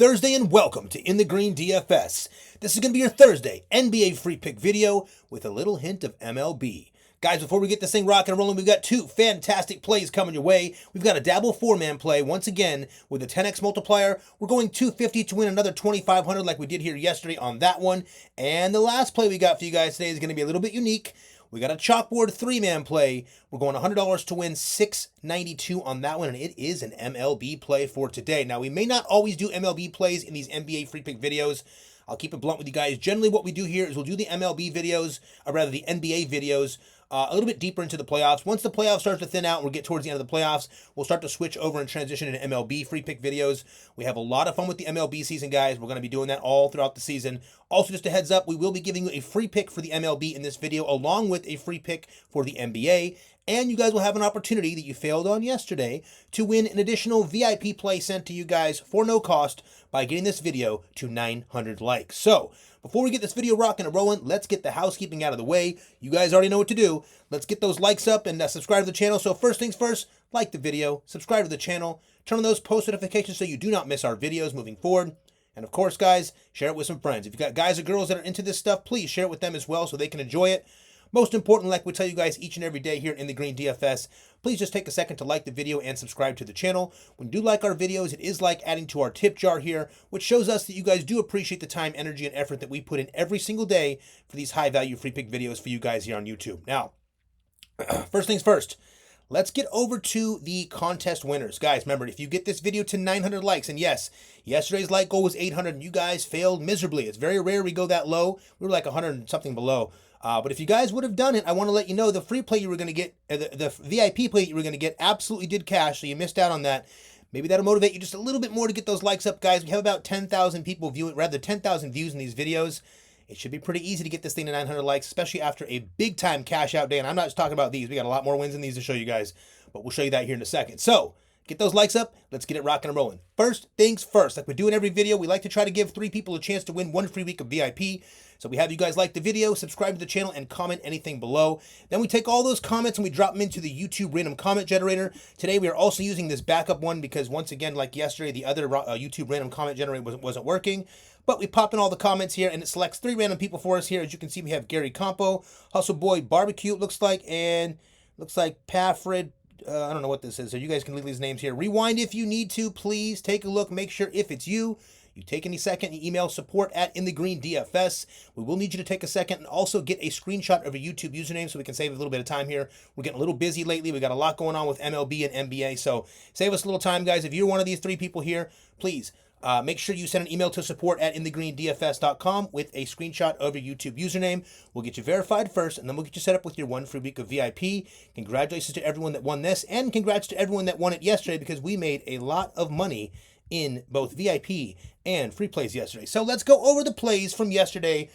Thursday and welcome to In the Green DFS. This is going to be your Thursday NBA free pick video with a little hint of MLB. Guys, before we get this thing rocking and rolling, we've got two fantastic plays coming your way. We've got a Dabble 4-man play, once again, with a 10x multiplier. We're going 250 to win another 2,500 like we did here yesterday on that one. And the last play we got for you guys today is going to be a little bit unique. We got a Chalkboard 3-man play. We're going $100 to win $692 on that one, and it is an MLB play for today. Now, we may not always do MLB plays in these NBA free pick videos. I'll keep it blunt with you guys. Generally, what we do here is we'll do the MLB videos, or rather the NBA videos, a little bit deeper into the playoffs. Once the playoffs start to thin out and we get towards the end of the playoffs, we'll start to switch over and transition into MLB free pick videos. We have a lot of fun with the MLB season, guys. We're going to be doing that all throughout the season. Also, just a heads up, we will be giving you a free pick for the MLB in this video, along with a free pick for the NBA. And you guys will have an opportunity that you failed on yesterday to win an additional VIP play sent to you guys for no cost by getting this video to 900 likes. So, before we get this video rocking and rolling, let's get the housekeeping out of the way. You guys already know what to do. Let's get those likes up and subscribe to the channel. So first things first, like the video, subscribe to the channel, turn on those post notifications so you do not miss our videos moving forward. And of course, guys, share it with some friends. If you've got guys or girls that are into this stuff, please share it with them as well so they can enjoy it. Most important, like we tell you guys each and every day here in the Green DFS, please just take a second to like the video and subscribe to the channel. When you do like our videos, it is like adding to our tip jar here, which shows us that you guys do appreciate the time, energy, and effort that we put in every single day for these high-value free pick videos for you guys here on YouTube. Now, first things first, let's get over to the contest winners. Guys, remember, if you get this video to 900 likes, and yes, yesterday's like goal was 800, and you guys failed miserably. It's very rare we go that low. We were like 100 and something below. But if you guys would have done it, I want to let you know the free play you were going to get, the VIP play you were going to get absolutely did cash, so you missed out on that. Maybe that'll motivate you just a little bit more to get those likes up, guys. We have about 10,000 people viewing, rather 10,000 views in these videos. It should be pretty easy to get this thing to 900 likes, especially after a big-time cash-out day. And I'm not just talking about these. We got a lot more wins than these to show you guys, but we'll show you that here in a second. So, get those likes up. Let's get it rocking and rolling. First things first, like we do in every video, we like to try to give 3 people a chance to win 1 free week of VIP. So we have you guys like the video, subscribe to the channel, and comment anything below. Then we take all those comments and we drop them into the YouTube random comment generator. Today we are also using this backup one because once again, like yesterday, the other YouTube random comment generator wasn't working. But we pop in all the comments here and it selects 3 random people for us here. As you can see, we have Gary Campo, Hustle Boy Barbecue, it looks like, and looks like Paffred. I don't know what this is, so you guys can leave these names here. Rewind if you need to, please. Take a look. Make sure if it's you, you take any second, you email support at InTheGreen DFS. We will need you to take a second and also get a screenshot of your YouTube username so we can save a little bit of time here. We're getting a little busy lately. We got a lot going on with MLB and NBA, so save us a little time, guys. If you're one of these 3 people here, please make sure you send an email to support at InTheGreenDFS.com with a screenshot of your YouTube username. We'll get you verified first, and then we'll get you set up with your 1 free week of VIP. Congratulations to everyone that won this, and congrats to everyone that won it yesterday because we made a lot of money in both VIP and free plays yesterday. So let's go over the plays from yesterday.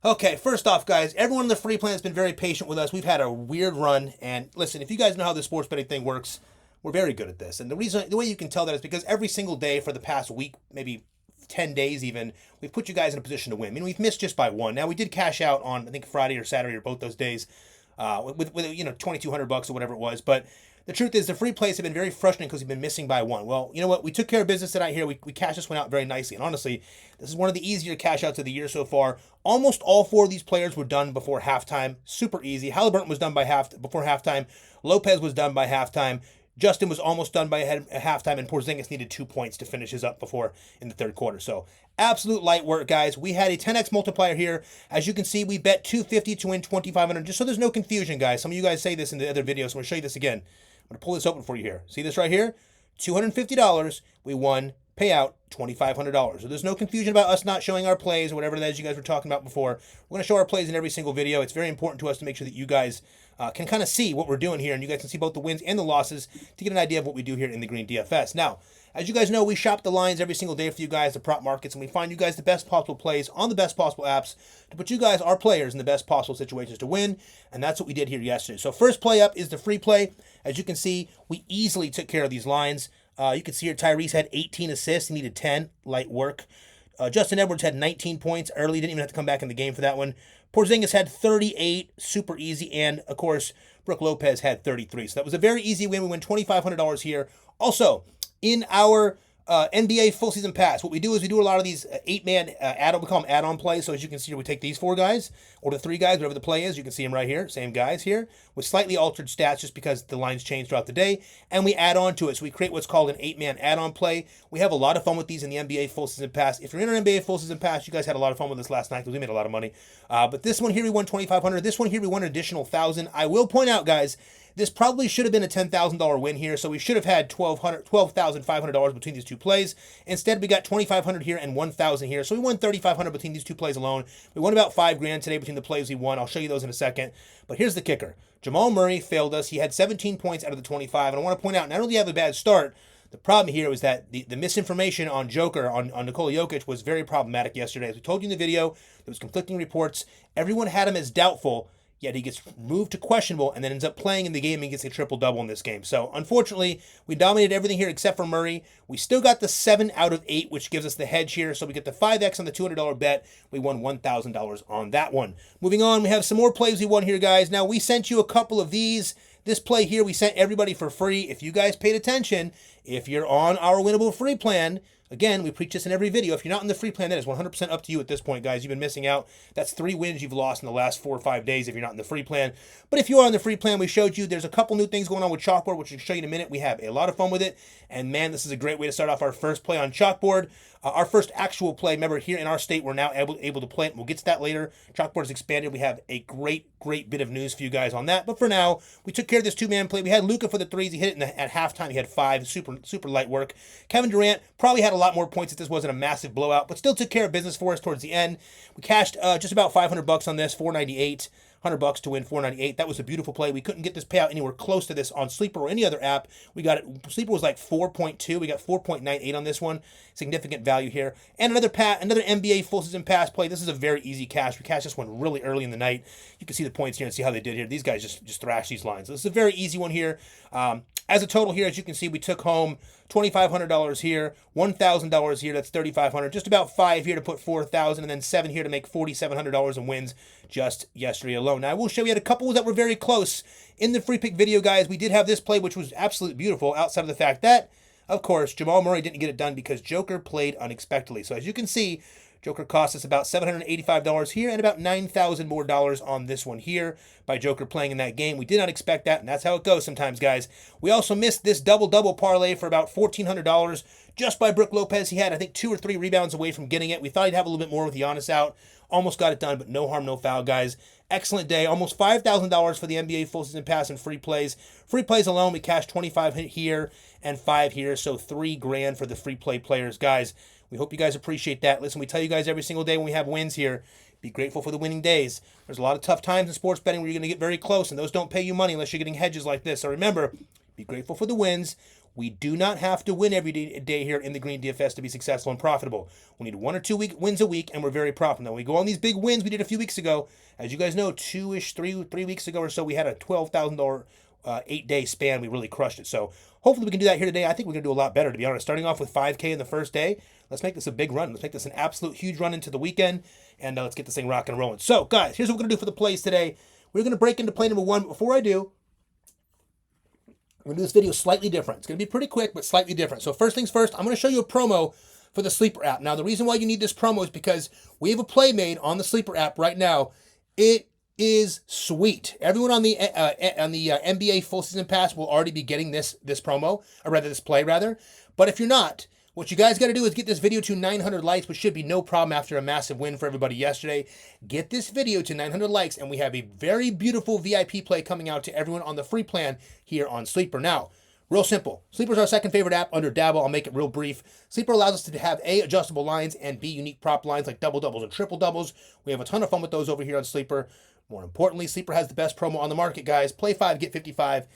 Okay, first off, guys, everyone in the free plan has been very patient with us. We've had a weird run, and listen, if you guys know how the sports betting thing works, we're very good at this. And the way you can tell that is because every single day for the past week, maybe 10 days even, we've put you guys in a position to win. I mean, we've missed just by 1. Now, we did cash out on, I think, Friday or Saturday or both those days with you know, $2,200 or whatever it was. But the truth is the free plays have been very frustrating because we've been missing by 1. Well, you know what? We took care of business tonight here. We cashed this one out very nicely. And honestly, this is one of the easier cash outs of the year so far. Almost all 4 of these players were done before halftime. Super easy. Halliburton was done before halftime. Lopez was done by halftime. Justin was almost done by halftime, and Porzingis needed 2 points to finish his up before in the 3rd quarter. So, absolute light work, guys. We had a 10x multiplier here. As you can see, we bet 250 to win 2,500. Just so there's no confusion, guys. Some of you guys say this in the other videos, so I'm going to show you this again. I'm going to pull this open for you here. See this right here? $250. We won payout $2,500. So there's no confusion about us not showing our plays or whatever that is you guys were talking about before. We're going to show our plays in every single video. It's very important to us to make sure that you guys can kind of see what we're doing here, and you guys can see both the wins and the losses to get an idea of what we do here in the Green DFS. Now, as you guys know, we shop the lines every single day for you guys, the prop markets, and we find you guys the best possible plays on the best possible apps to put you guys, our players, in the best possible situations to win, and that's what we did here yesterday. So first play up is the free play. As you can see, we easily took care of these lines. You can see here Tyrese had 18 assists. He needed 10. Light work. Justin Edwards had 19 points early. Didn't even have to come back in the game for that one. Porzingis had 38. Super easy. And, of course, Brook Lopez had 33. So that was a very easy win. We win $2,500 here. Also, in our NBA full season pass. What we do is we do a lot of these 8-man add-on, we call them add-on plays. So as you can see, we take these 4 guys or the 3 guys, whatever the play is. You can see them right here, same guys here, with slightly altered stats just because the lines change throughout the day, and we add on to it. So we create what's called an 8-man add-on play. We have a lot of fun with these in the NBA full season pass. If you're in an NBA full season pass, you guys had a lot of fun with this last night because we made a lot of money. But this one here we won $2,500. This one here we won an additional $1,000. I will point out, guys, this probably should have been a $10,000 win here, so we should have had $12,500 between these 2 plays. Instead, we got $2,500 here and $1,000 here, so we won $3,500 between these 2 plays alone. We won about $5,000 today between the plays we won. I'll show you those in a second. But here's the kicker: Jamal Murray failed us. He had 17 points out of the 25, and I want to point out, not only did he have a bad start, the problem here was that the misinformation on Joker, on Nikola Jokic, was very problematic yesterday. As we told you in the video, there was conflicting reports. Everyone had him as doubtful, yet he gets moved to questionable and then ends up playing in the game and gets a triple-double in this game. So, unfortunately, we dominated everything here except for Murray. We still got the 7 out of 8, which gives us the hedge here. So we get the 5x on the $200 bet. We won $1,000 on that one. Moving on, we have some more plays we won here, guys. Now, we sent you a couple of these. This play here, we sent everybody for free. If you guys paid attention, if you're on our winnable free plan, again, we preach this in every video. If you're not in the free plan, that is 100% up to you at this point, guys. You've been missing out. That's 3 wins you've lost in the last 4 or 5 days if you're not in the free plan. But if you are on the free plan, we showed you there's a couple new things going on with Chalkboard, which I'll show you in a minute. We have a lot of fun with it. And man, this is a great way to start off our first play on Chalkboard. Our first actual play. Remember, here in our state, we're now able to play it. We'll get to that later. Chalkboard is expanded. We have a great bit of news for you guys on that. But for now, we took care of this 2-man play. We had Luka for the 3s. He hit it at halftime. He had 5. Super light work. Kevin Durant probably had a lot more points if this wasn't a massive blowout, but still took care of business for us towards the end. We cashed just about $500 on this, $498. $100 to win $498. That was a beautiful play. We couldn't get this payout anywhere close to this on Sleeper or any other app. We got it. Sleeper was like 4.2. We got 4.98 on this one. Significant value here. And another NBA full season pass play. This is a very easy cash. We cashed this one really early in the night. You can see the points here and see how they did here. These guys just thrashed these lines. So this is a very easy one here. As a total here, as you can see, we took home $2,500 here, $1,000 here. That's $3,500. Just about 5 here to put $4,000, and then 7 here to make $4,700 in wins just yesterday alone. Now, I will show you, we had a couple that were very close in the free pick video, guys. We did have this play, which was absolutely beautiful, outside of the fact that, of course, Jamal Murray didn't get it done because Joker played unexpectedly. So as you can see, Joker cost us about $785 here and about $9,000 more on this one here by Joker playing in that game. We did not expect that, and that's how it goes sometimes, guys. We also missed this double-double parlay for about $1,400 just by Brook Lopez. He had, I think, 2 or 3 rebounds away from getting it. We thought he'd have a little bit more with Giannis out. Almost got it done, but no harm, no foul, guys. Excellent day. Almost $5,000 for the NBA full season pass and free plays. Free plays alone, we cashed 25 here and 5 here, so $3,000 for the free play players, guys. We hope you guys appreciate that. Listen, we tell you guys every single day when we have wins here, be grateful for the winning days. There's a lot of tough times in sports betting where you're going to get very close, and those don't pay you money unless you're getting hedges like this. So remember, be grateful for the wins. We do not have to win every day here in the Green DFS to be successful and profitable. We need 1 or 2 wins a week, and we're very profitable. Now, when we go on these big wins we did a few weeks ago, as you guys know, 3 weeks ago or so, we had a $12,000 8-day span. We really crushed it. So hopefully we can do that here today. I think we're going to do a lot better, to be honest. Starting off with $5K in the first day, let's make this a big run. Let's make this an absolute huge run into the weekend, and let's get this thing rocking and rolling. So, guys, here's what we're going to do for the plays today. We're going to break into play number 1. Before I do, I'm going to do this video slightly different. It's going to be pretty quick, but slightly different. So first things first, I'm going to show you a promo for the Sleeper app. Now, the reason why you need this promo is because we have a play made on the Sleeper app right now. It is sweet. Everyone on the NBA full season pass will already be getting this promo, or rather this play rather. But if you're not, what you guys got to do is get this video to 900 likes, which should be no problem after a massive win for everybody yesterday. Get this video to 900 likes, and we have a very beautiful VIP play coming out to everyone on the free plan here on Sleeper. Now, real simple. Sleeper's our second favorite app under Dabble. I'll make it real brief. Sleeper allows us to have A, adjustable lines, and B, unique prop lines like double doubles and triple doubles. We have a ton of fun with those over here on Sleeper. More importantly, Sleeper has the best promo on the market, guys. Play 5, get 55.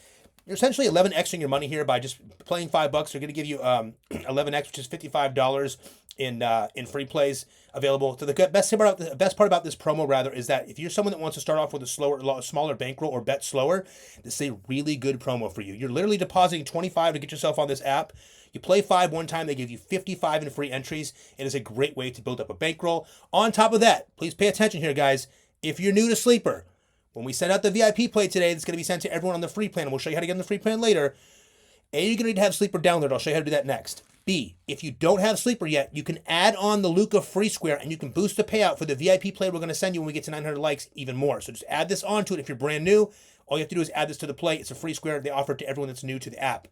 You're essentially 11xing your money here by just playing $5. They're going to give you 11x, which is $55 in free plays available. So the best part about this promo, rather, is that if you're someone that wants to start off with a smaller bankroll or bet slower, this is a really good promo for you. You're literally depositing $25 to get yourself on this app. You play 5 one time, they give you 55 in free entries. It is a great way to build up a bankroll. On top of that, please pay attention here, guys. If you're new to Sleeper, when we send out the VIP play today, it's going to be sent to everyone on the free plan, and we'll show you how to get on the free plan later. A, you're going to need to have Sleeper downloaded. I'll show you how to do that next. B, if you don't have Sleeper yet, you can add on the Luka free square and you can boost the payout for the VIP play we're going to send you when we get to 900 likes even more. So just add this onto it if you're brand new. All you have to do is add this to the play. It's a free square. They offer it to everyone that's new to the app.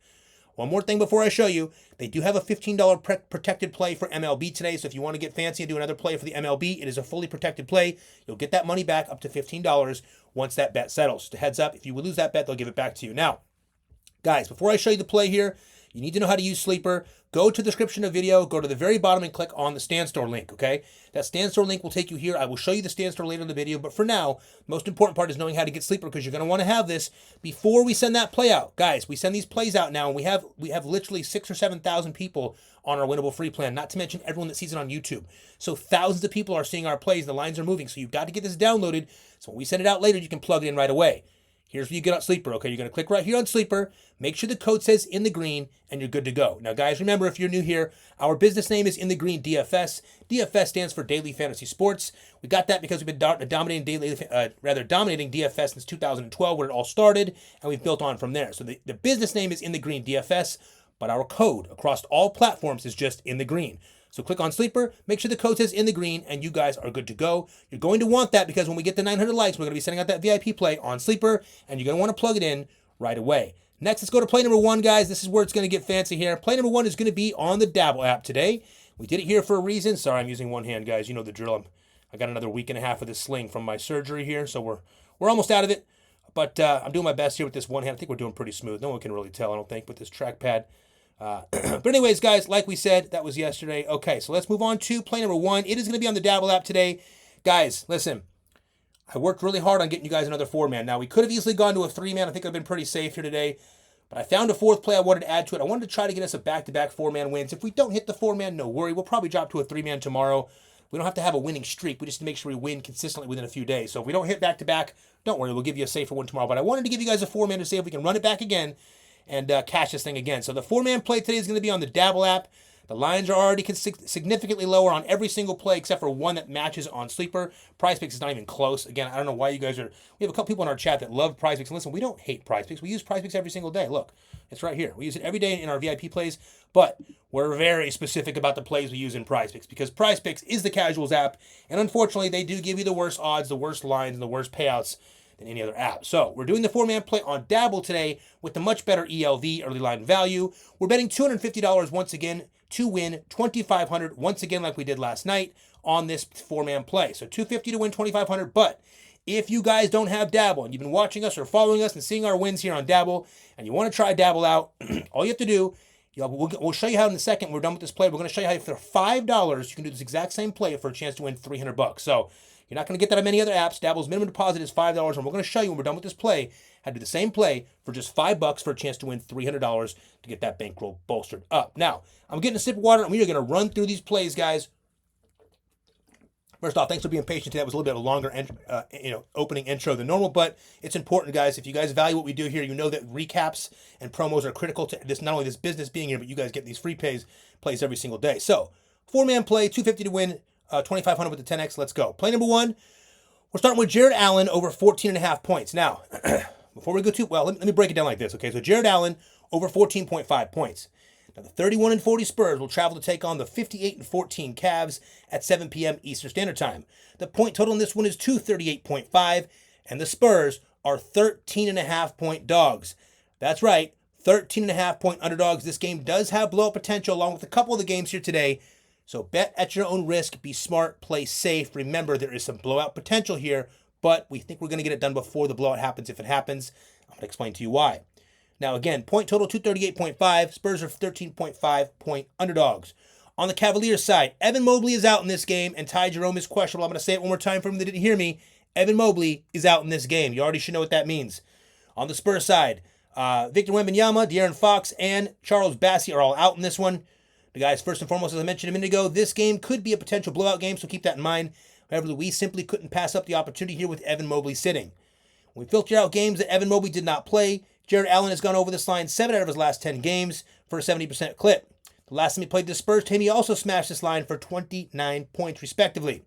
One more thing before I show you, they do have a $15 protected play for MLB today. So if you want to get fancy and do another play for the MLB, it is a fully protected play. You'll get that money back up to $15 once that bet settles. Just a heads up, if you lose that bet, they'll give it back to you. Now, guys, before I show you the play here, you need to know how to use Sleeper. Go to the description of the video, go to the very bottom and click on the Stand Store link, okay? That Stand Store link will take you here. I will show you the Stand Store later in the video, but for now, the most important part is knowing how to get Sleeper because you're going to want to have this before we send that play out. Guys, we send these plays out now, and we have literally 6,000 or 7,000 people on our winnable free plan, not to mention everyone that sees it on YouTube. So thousands of people are seeing our plays. The lines are moving, so you've got to get this downloaded, so when we send it out later, you can plug it in right away. Here's where you get on Sleeper, okay? You're going to click right here on Sleeper. Make sure the code says InTheGreen, and you're good to go. Now, guys, remember, if you're new here, our business name is InTheGreen DFS. DFS stands for Daily Fantasy Sports. We got that because we've been dominating DFS since 2012, where it all started, and we've built on from there. So the business name is InTheGreen DFS, but our code across all platforms is just InTheGreen. So click on Sleeper, make sure the code says InTheGreen, and you guys are good to go. You're going to want that because when we get the 900 likes, we're going to be sending out that VIP play on Sleeper, and you're going to want to plug it in right away. Next, let's go to play number 1, guys. This is where it's going to get fancy here. Play number 1 is going to be on the Dabble app today. We did it here for a reason. Sorry, I'm using one hand, guys. You know the drill. I got another week and a half of this sling from my surgery here, so we're almost out of it. But I'm doing my best here with this one hand. I think we're doing pretty smooth. No one can really tell, I don't think, with this trackpad. But anyways, guys, like we said, that was yesterday. Okay, so let's move on to play number 1. It is going to be on the Dabble app today. Guys, listen, I worked really hard on getting you guys another 4-man. Now, we could have easily gone to a 3-man. I think I've been pretty safe here today. But I found a 4th play I wanted to add to it. I wanted to try to get us a back-to-back 4-man wins. If we don't hit the 4-man, no worry. We'll probably drop to a 3-man tomorrow. We don't have to have a winning streak. We just need to make sure we win consistently within a few days. So if we don't hit back-to-back, don't worry. We'll give you a safer one tomorrow. But I wanted to give you guys a 4-man to see if we can run it back again and cash this thing again. So the 4-man play today is going to be on the Dabble app. The lines are already significantly lower on every single play except for one that matches on Sleeper. Prizepicks is not even close. Again, I don't know why you guys are... We have a couple people in our chat that love Prizepicks. And listen, we don't hate Prizepicks. We use Prizepicks every single day. Look, it's right here. We use it every day in our VIP plays, but we're very specific about the plays we use in Prizepicks because Prizepicks is the casuals app, and unfortunately, they do give you the worst odds, the worst lines, and the worst payouts than any other app. So we're doing the 4-man play on Dabble today with the much better ELV, early line value. We're betting $250 once again to win $2,500 once again like we did last night on this 4-man play. So $250 to win $2,500. But if you guys don't have Dabble and you've been watching us or following us and seeing our wins here on Dabble and you want to try Dabble out, all you have to do, we'll show you how in a second. We're done with this play. We're going to show you how for $5 you can do this exact same play for a chance to win $300. So you're not going to get that on many other apps. Dabble's minimum deposit is $5, and we're going to show you when we're done with this play how to do the same play for just $5 for a chance to win $300 to get that bankroll bolstered up. Now, I'm getting a sip of water, and we are going to run through these plays, guys. First off, thanks for being patient today. That was a little bit of a longer opening intro than normal, but it's important, guys. If you guys value what we do here, you know that recaps and promos are critical to this, not only this business being here, but you guys get these free plays every single day. So, 4-man play, $250 to win, $2,500 with the 10x. Let's go. Play number 1. We're starting with Jarrett Allen over 14.5 points. Now, before we go too well, let me break it down like this. Okay, so Jarrett Allen over 14.5 points. Now, the 31-40 Spurs will travel to take on the 58-14 Cavs at 7 p.m. Eastern Standard Time. The point total in this one is 238.5, and the Spurs are 13.5-point dogs. That's right, 13.5-point underdogs. This game does have blowout potential along with a couple of the games here today. So bet at your own risk, be smart, play safe. Remember, there is some blowout potential here, but we think we're going to get it done before the blowout happens if it happens. I'm going to explain to you why. Now, again, point total 238.5. Spurs are 13.5-point underdogs. On the Cavaliers side, Evan Mobley is out in this game, and Ty Jerome is questionable. I'm going to say it one more time for them that didn't hear me. Evan Mobley is out in this game. You already should know what that means. On the Spurs side, Victor Wembanyama, De'Aaron Fox, and Charles Bassey are all out in this one. The guys, first and foremost, as I mentioned a minute ago, this game could be a potential blowout game, so keep that in mind. However, we simply couldn't pass up the opportunity here with Evan Mobley sitting. When we filtered out games that Evan Mobley did not play, Jarrett Allen has gone over this line 7 out of his last 10 games for a 70% clip. The last time he played the Spurs team, he also smashed this line for 29 points, respectively.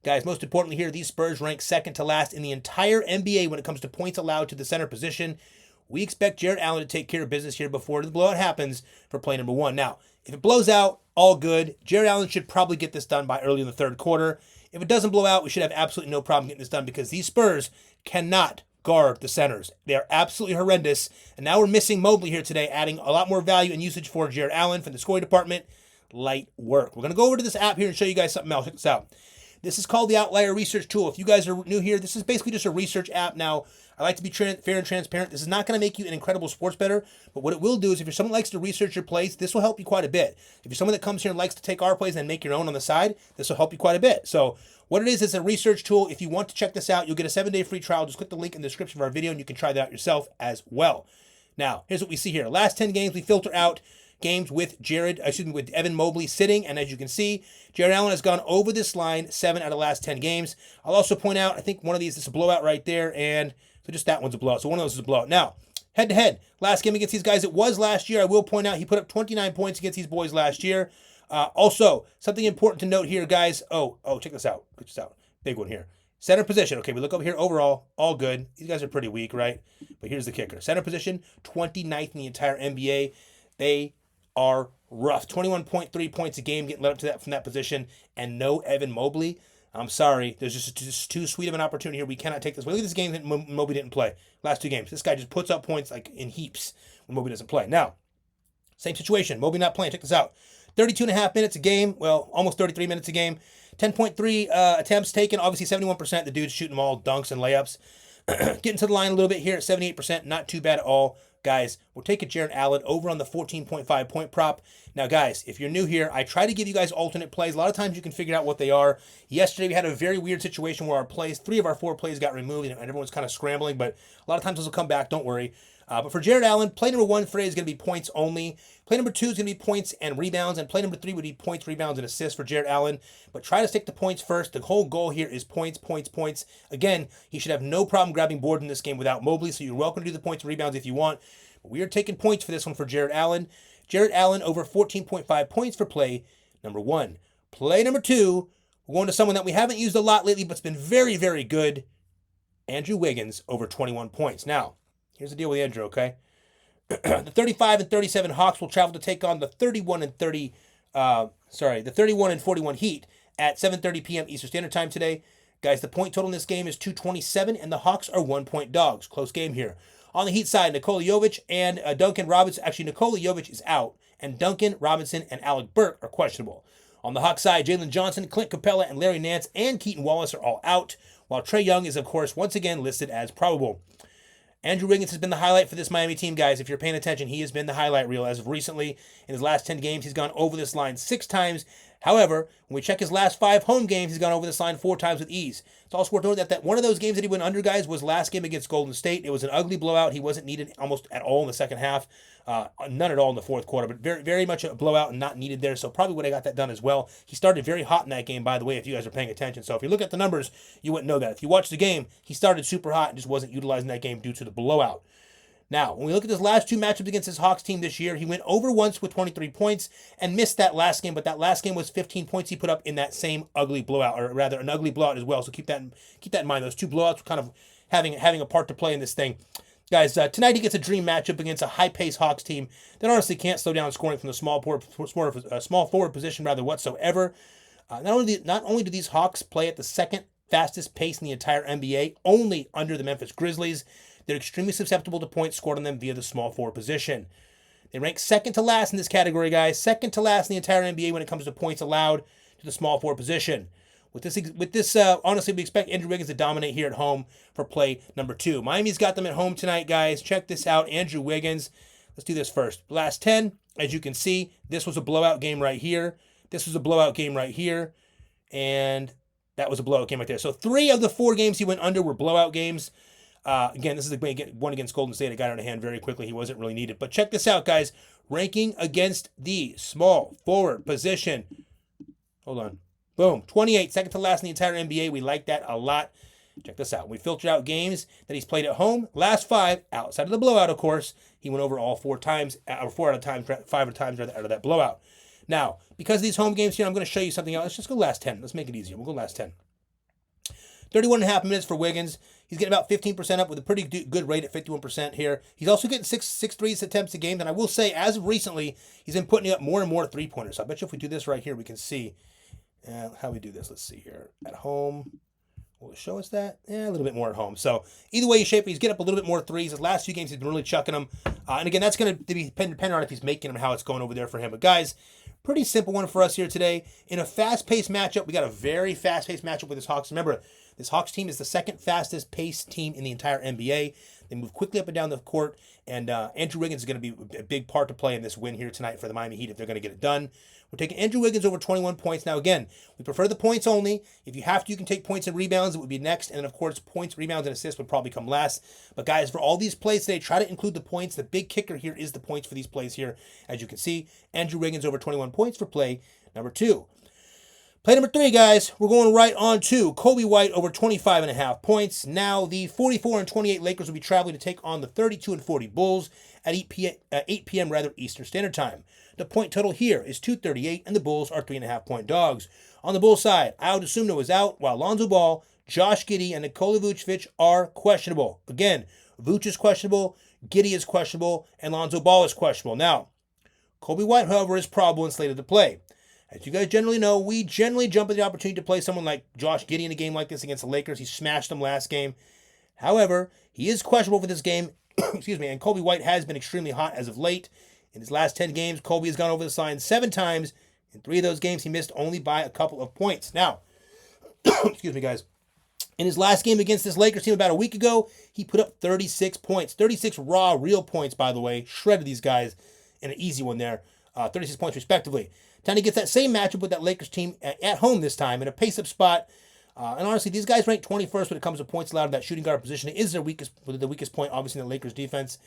Guys, most importantly here, these Spurs rank second to last in the entire NBA when it comes to points allowed to the center position. We expect Jarrett Allen to take care of business here before the blowout happens for play number 1. Now, If it blows out, all good. Jarrett Allen should probably get this done by early in the third quarter. If it doesn't blow out, we should have absolutely no problem getting this done because these Spurs cannot guard the centers. They are absolutely horrendous. And now we're missing Mobley here today, adding a lot more value and usage for Jarrett Allen from the scoring department. Light work. We're going to go over to this app here and show you guys something else. Check this out. This is called the Outlier Research Tool. If you guys are new here, this is basically just a research app. Now, I like to be fair and transparent. This is not going to make you an incredible sports bettor, but what it will do is if you're someone that likes to research your plays, this will help you quite a bit. If you're someone that comes here and likes to take our plays and make your own on the side, this will help you quite a bit. So what it is, it's a research tool. If you want to check this out, you'll get a 7-day free trial. Just click the link in the description of our video and you can try that out yourself as well. Now, here's what we see here. Last 10 games, we filter out games with with Evan Mobley sitting, and as you can see, Jarrett Allen has gone over this line 7 out of the last 10 games. I'll also point out, I think one of these is a blowout right there, and so just that one's a blowout. So one of those is a blowout. Now, head-to-head, last game against these guys, it was last year. I will point out he put up 29 points against these boys last year. Also, something important to note here, guys. Oh, check this out. Check this out. Big one here. Center position. Okay, we look over here overall, all good. These guys are pretty weak, right? But here's the kicker. Center position, 29th in the entire NBA. They are rough. 21.3 points a game getting led up to that from that position, and no Evan Mobley. I'm sorry. There's just too sweet of an opportunity here. We cannot take this away. Look at this game that Mobley didn't play. Last 2 games. This guy just puts up points like in heaps when Mobley doesn't play. Now, same situation. Mobley not playing. Check this out. 32.5 minutes a game. Well, almost 33 minutes a game. 10.3 attempts taken. Obviously, 71%. The dude's shooting them all dunks and layups. Getting to the line a little bit here at 78%. Not too bad at all. Guys, we're taking Jarrett Allen over on the 14.5 point prop. Now, guys, if you're new here, I try to give you guys alternate plays. A lot of times you can figure out what they are. Yesterday, we had a very weird situation where our plays, 3 of our 4 plays got removed, and everyone's kind of scrambling, but a lot of times those will come back. Don't worry. But for Jarrett Allen, play number 1 for today is going to be points only. Play number 2 is going to be points and rebounds, and play number 3 would be points, rebounds, and assists for Jarrett Allen. But try to stick to points first. The whole goal here is points, points, points. Again, he should have no problem grabbing board in this game without Mobley, so you're welcome to do the points and rebounds if you want. But we are taking points for this one for Jarrett Allen. Jarrett Allen over 14.5 points for play number 1. Play number 2, we're going to someone that we haven't used a lot lately, but's been very, very good. Andrew Wiggins over 21 points. Now, here's the deal with Andrew, okay? The 35 and 37 Hawks will travel to take on the 31 and 41 Heat at 7:30 p.m. Eastern Standard Time today. Guys, the point total in this game is 227, and the Hawks are 1-point dogs. Close game here. On the Heat side, Nikola Jovic and Duncan Robinson. Actually, Nikola Jovic is out, and Duncan Robinson and Alec Burke are questionable. On the Hawks side, Jalen Johnson, Clint Capella, and Larry Nance and Keaton Wallace are all out, while Trae Young is, of course, once again listed as probable. Andrew Wiggins has been the highlight for this Miami team, guys. If you're paying attention, he has been the highlight reel as of recently. In his last 10 games, he's gone over this line 6 times. However, when we check his last 5 home games, he's gone over this line 4 times with ease. It's also worth noting that one of those games that he went under, guys, was last game against Golden State. It was an ugly blowout. He wasn't needed almost at all in the second half. None at all in the fourth quarter, but very, very much a blowout and not needed there. So probably would have got that done as well. He started very hot in that game, by the way, if you guys are paying attention. So if you look at the numbers, you wouldn't know that. If you watch the game, he started super hot and just wasn't utilizing that game due to the blowout. Now, when we look at his last 2 matchups against his Hawks team this year, he went over once with 23 points and missed that last game, but that last game was 15 points he put up in that same ugly blowout, or rather an ugly blowout as well. So keep that in mind. Those 2 blowouts were kind of having a part to play in this thing. Guys, tonight he gets a dream matchup against a high-paced Hawks team that honestly can't slow down scoring from the small forward position whatsoever. Not only do these Hawks play at the second fastest pace in the entire NBA, only under the Memphis Grizzlies, they're extremely susceptible to points scored on them via the small forward position. They rank second to last in this category, guys. Second to last in the entire NBA when it comes to points allowed to the small forward position. With this, honestly, we expect Andrew Wiggins to dominate here at home for play number 2. Miami's got them at home tonight, guys. Check this out. Andrew Wiggins. Let's do this first. Last 10, as you can see, this was a blowout game right here. This was a blowout game right here. And that was a blowout game right there. So 3 of the 4 games he went under were blowout games. Again, this is the one against Golden State. It got out of hand very quickly. He wasn't really needed. But check this out, guys. Ranking against the small forward position. Hold on. Boom. 28, second to last in the entire NBA. We like that a lot. Check this out. We filtered out games that he's played at home. Last 5, outside of the blowout, of course, he went over all 4 times, or 5 out of times out of that blowout. Now, because of these home games here, I'm going to show you something else. Let's just go last 10. Let's make it easier. We'll go last 10. 31.5 minutes for Wiggins. He's getting about 15% up with a pretty good rate at 51% here. He's also getting six threes attempts a game. And I will say, as of recently, he's been putting up more and more three-pointers. So I bet you if we do this right here, we can see how we do this. Let's see here. At home. Will it show us that? Yeah, a little bit more at home. So either way you shape it, he's getting up a little bit more threes. His last few games, he's been really chucking them. And again, that's going to be dependent on if he's making them and how it's going over there for him. But guys, pretty simple one for us here today. In a fast-paced matchup, we got a very fast-paced matchup with this Hawks. Remember, this Hawks team is the second fastest paced team in the entire NBA. They move quickly up and down the court, and Andrew Wiggins is going to be a big part to play in this win here tonight for the Miami Heat if they're going to get it done. We're taking Andrew Wiggins over 21 points. Now, again, we prefer the points only. If you have to, you can take points and rebounds. It would be next. And then, of course, points, rebounds, and assists would probably come last. But, guys, for all these plays today, try to include the points. The big kicker here is the points for these plays here. As you can see, Andrew Wiggins over 21 points for play number 2. Play number 3, guys, we're going right on to Coby White over 25.5 points. Now, the 44-28 Lakers will be traveling to take on the 32-40 Bulls at 8 p.m. Eastern Standard Time. The point total here is 238, and the Bulls are 3.5-point dogs. On the Bulls side, Ayo Dosunmu is out, while Lonzo Ball, Josh Giddey, and Nikola Vucevic are questionable. Again, Vuce is questionable, Giddey is questionable, and Lonzo Ball is questionable. Now, Coby White, however, is probable and slated to play. As you guys generally know, we generally jump at the opportunity to play someone like Josh Giddey in a game like this against the Lakers. He smashed them last game. However, he is questionable for this game. Excuse me, and Coby White has been extremely hot as of late. In his last 10 games, Coby has gone over the line 7 times. In 3 of those games, he missed only by a couple of points. Now, excuse me, guys. In his last game against this Lakers team about a week ago, he put up 36 points. 36 raw, real points, by the way. Shredded these guys in an easy one there. 36 points respectively. Time he gets that same matchup with that Lakers team at home this time in a pace-up spot. And honestly, these guys rank 21st when it comes to points allowed in that shooting guard position. It is the weakest point, obviously, in the Lakers defense.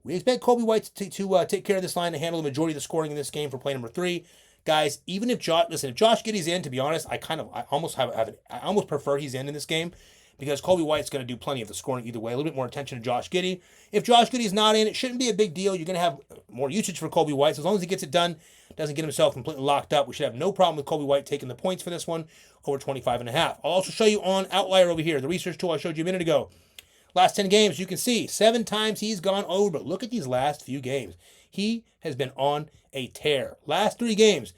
We expect Coby White to take care of this line and handle the majority of the scoring in this game for play number 3. Guys, even if Josh Giddey's in, to be honest, I almost prefer he's in this game because Coby White's going to do plenty of the scoring either way. A little bit more attention to Josh Giddey. If Josh Giddey's not in, it shouldn't be a big deal. You're going to have more usage for Coby White. So as long as he gets it done, doesn't get himself completely locked up, we should have no problem with Coby White taking the points for this one over 25.5. I'll also show you on Outlier over here, the research tool I showed you a minute ago. Last 10 games, you can see 7 times he's gone over. But look at these last few games. He has been on a tear. Last 3 games,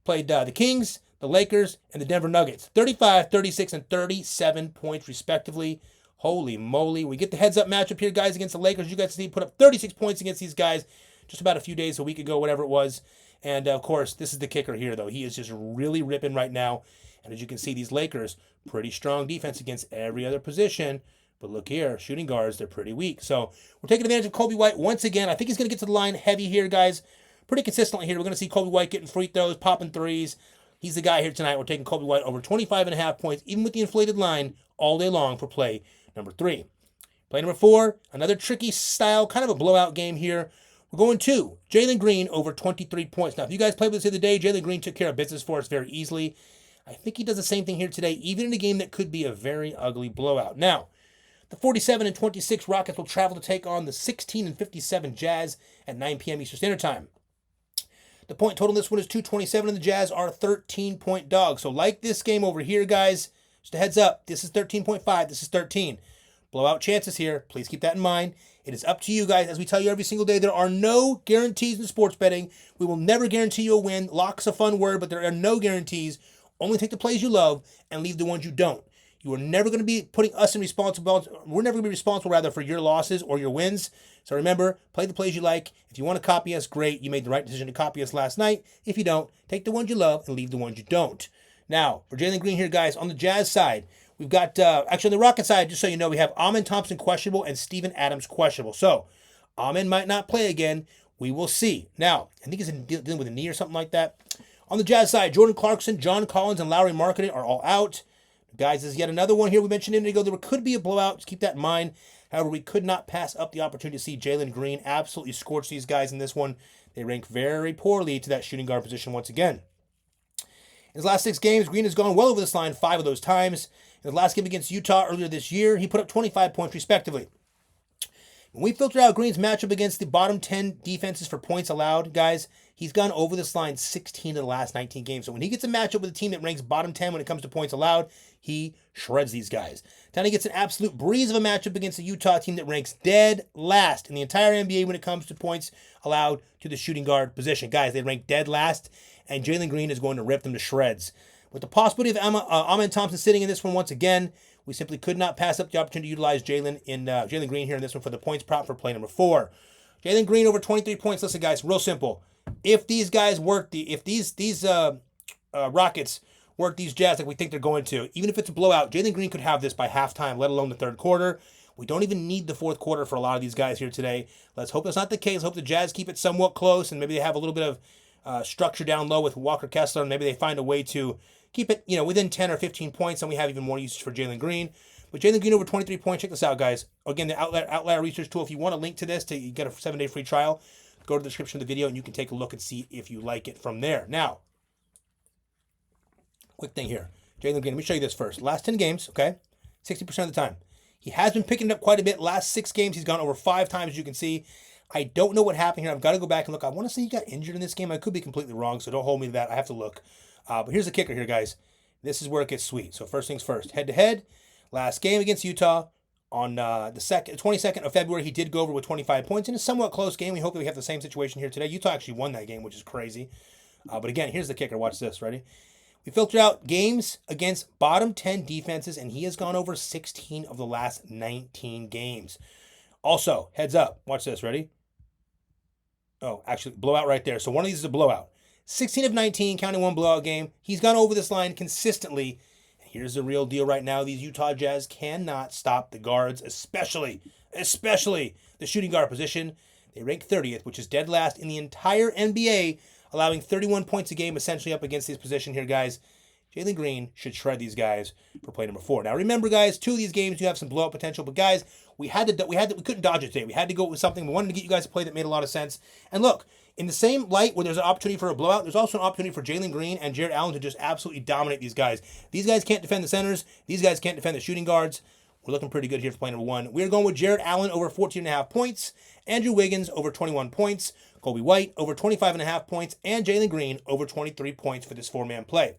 played the Kings, the Lakers, and the Denver Nuggets. 35, 36, and 37 points respectively. Holy moly. We get the heads-up matchup here, guys, against the Lakers. You guys see put up 36 points against these guys just about a week ago, whatever it was. And, of course, this is the kicker here, though. He is just really ripping right now. And as you can see, these Lakers, pretty strong defense against every other position. But look here, shooting guards, they're pretty weak. So we're taking advantage of Coby White once again. I think he's going to get to the line heavy here, guys. Pretty consistently here. We're going to see Coby White getting free throws, popping threes. He's the guy here tonight. We're taking Coby White over 25.5 points, even with the inflated line, all day long for play number 3. Play number 4, another tricky style, kind of a blowout game here. We're going to Jalen Green over 23 points. Now, if you guys played with this the other day, Jalen Green took care of business for us very easily. I think he does the same thing here today, even in a game that could be a very ugly blowout. Now, the 47-26 Rockets will travel to take on the 16-57 Jazz at 9 p.m. Eastern Standard Time. The point total in this one is 227, and the Jazz are 13-point dogs. So like this game over here, guys, just a heads up, this is 13.5, this is 13. Blowout chances here. Please keep that in mind. It is up to you guys. As we tell you every single day, there are no guarantees in sports betting. We will never guarantee you a win. Lock's a fun word, but there are no guarantees. Only take the plays you love and leave the ones you don't. You are never going to be putting us in responsibility. We're never going to be responsible, rather, for your losses or your wins. So remember, play the plays you like. If you want to copy us, great. You made the right decision to copy us last night. If you don't, take the ones you love and leave the ones you don't. Now, for Jalen Green here, guys, on the Jazz side, we've got, actually on the Rocket side, just so you know, we have Amen Thompson questionable and Steven Adams questionable. So, Amen might not play again. We will see. Now, I think he's dealing with a knee or something like that. On the Jazz side, Jordan Clarkson, John Collins, and Lauri Markkanen are all out. Guys, this is yet another one here. We mentioned a minute ago there could be a blowout. Just keep that in mind. However, we could not pass up the opportunity to see Jalen Green absolutely scorch these guys in this one. They rank very poorly to that shooting guard position once again. In his last 6 games, Green has gone well over this line 5 of those times. In his last game against Utah earlier this year, he put up 25 points respectively. When we filter out Green's matchup against the bottom 10 defenses for points allowed, guys, he's gone over this line 16 of the last 19 games. So when he gets a matchup with a team that ranks bottom 10 when it comes to points allowed, he shreds these guys. Then he gets an absolute breeze of a matchup against a Utah team that ranks dead last in the entire NBA when it comes to points allowed to the shooting guard position. Guys, they rank dead last, and Jalen Green is going to rip them to shreds. With the possibility of Amen Thompson sitting in this one once again, we simply could not pass up the opportunity to utilize Jalen Green here in this one for the points prop for play number 4. Jalen Green over 23 points. Listen, guys, real simple. If these guys work, if these Rockets work these Jazz like we think they're going to, even if it's a blowout, Jalen Green could have this by halftime, let alone the third quarter. We don't even need the fourth quarter for a lot of these guys here today. Let's hope that's not the case. Let's hope the Jazz keep it somewhat close, and maybe they have a little bit of structure down low with Walker Kessler, and maybe they find a way to keep it, within 10 or 15 points, and we have even more usage for Jalen Green. But Jalen Green over 23 points, check this out, guys. Again, the Outlier Research Tool, if you want a link to this to get a 7-day free trial, go to the description of the video, and you can take a look and see if you like it from there. Now, quick thing here. Jalen Green, let me show you this first. Last 10 games, okay, 60% of the time. He has been picking it up quite a bit. Last 6 games, he's gone over 5 times, as you can see. I don't know what happened here. I've got to go back and look. I want to say he got injured in this game. I could be completely wrong, so don't hold me to that. I have to look. But here's the kicker here, guys. This is where it gets sweet. So first things first. Head-to-head, last game against Utah on the 22nd of February, he did go over with 25 points in a somewhat close game. We hope that we have the same situation here today. Utah actually won that game, which is crazy. But again, here's the kicker. Watch this. Ready? We filtered out games against bottom 10 defenses, and he has gone over 16 of the last 19 games. Also, heads up. Watch this. Ready? Oh, actually, blowout right there. So one of these is a blowout. 16 of 19, counting one blowout game. He's gone over this line consistently. And here's the real deal right now. These Utah Jazz cannot stop the guards, especially the shooting guard position. They rank 30th, which is dead last in the entire NBA, allowing 31 points a game essentially up against this position here, guys. Jalen Green should shred these guys for play number 4. Now remember, guys, 2 of these games you have some blowout potential, but guys, we couldn't dodge it today. We had to go with something. We wanted to get you guys a play that made a lot of sense. And look, in the same light where there's an opportunity for a blowout, there's also an opportunity for Jalen Green and Jarrett Allen to just absolutely dominate these guys. These guys can't defend the centers. These guys can't defend the shooting guards. We're looking pretty good here for play number 1. We're going with Jarrett Allen over 14.5 points, Andrew Wiggins over 21 points, Coby White over 25.5 points, and Jalen Green over 23 points for this 4-man play.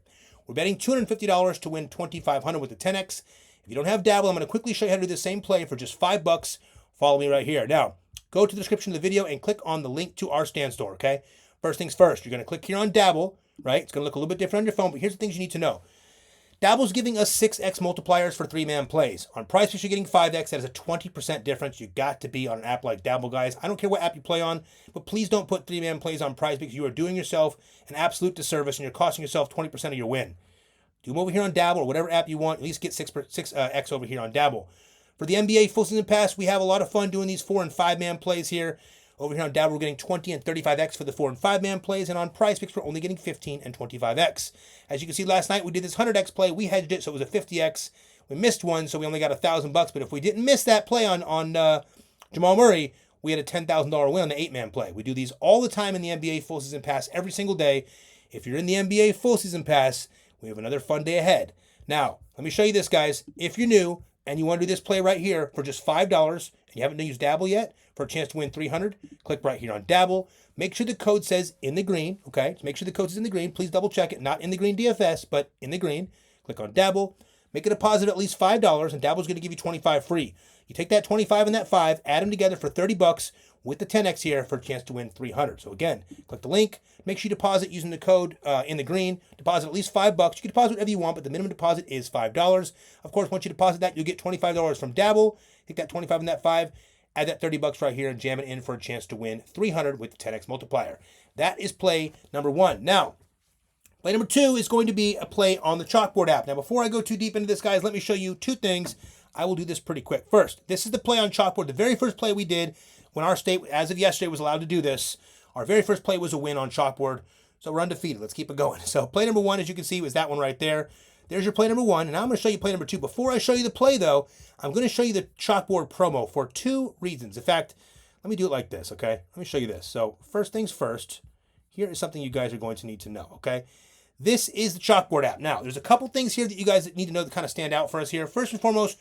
We're betting $250 to win $2,500 with the 10x. If you don't have Dabble, I'm going to quickly show you how to do the same play for just $5. Follow me right here. Now, go to the description of the video and click on the link to our stand store, okay? First things first, you're going to click here on Dabble, right? It's going to look a little bit different on your phone, but here's the things you need to know. Dabble's giving us 6x multipliers for 3-man plays. On Prizepicks, you're getting 5x. That is a 20% difference. You got to be on an app like Dabble, guys. I don't care what app you play on, but please don't put 3-man plays on Prizepicks. You are doing yourself an absolute disservice, and you're costing yourself 20% of your win. Do them over here on Dabble or whatever app you want. At least get 6x over here on Dabble. For the NBA full season pass, we have a lot of fun doing these 4- and 5-man plays here. Over here on Dabble, we're getting 20 and 35x for the 4- and 5-man plays, and on Prizepicks, we're only getting 15 and 25x. As you can see, last night we did this 100x play. We hedged it, so it was a 50x. We missed one, so we only got $1,000. But if we didn't miss that play on Jamal Murray, we had a $10,000 win on the 8-man play. We do these all the time in the NBA full season pass every single day. If you're in the NBA full season pass, we have another fun day ahead. Now, let me show you this, guys. If you're new and you want to do this play right here for just $5 and you haven't used Dabble yet for a chance to win $300, click right here on Dabble. Make sure the code says InTheGreen, okay? So make sure the code says InTheGreen. Please double check it. Not InTheGreen DFS, but InTheGreen. Click on Dabble. Make it a deposit of at least $5, and Dabble's going to give you 25 free. You take that 25 and that 5, add them together for $30 with the 10x here for a chance to win $300. So again, click the link. Make sure you deposit using the code InTheGreen. Deposit at least $5. You can deposit whatever you want, but the minimum deposit is $5. Of course, once you deposit that, you'll get $25 from Dabble. Take that 25 and that 5, add that $30 right here, and jam it in for a chance to win $300 with the 10x multiplier. That is play number 1. Now, play number 2 is going to be a play on the Chalkboard app. Now, before I go too deep into this, guys, let me show you 2 things. I will do this pretty quick. First, this is the play on Chalkboard. The very first play we did when our state, as of yesterday, was allowed to do this. Our very first play was a win on Chalkboard, so we're undefeated. Let's keep it going. So play number 1, as you can see, was that one right there. There's your play number 1, and now I'm going to show you play number 2. Before I show you the play, though, I'm going to show you the Chalkboard promo for 2 reasons. In fact, let me do it like this, okay? Let me show you this. So first things first, here is something you guys are going to need to know, okay? This is the Chalkboard app. Now, there's a couple things here that you guys need to know that kind of stand out for us here. First and foremost,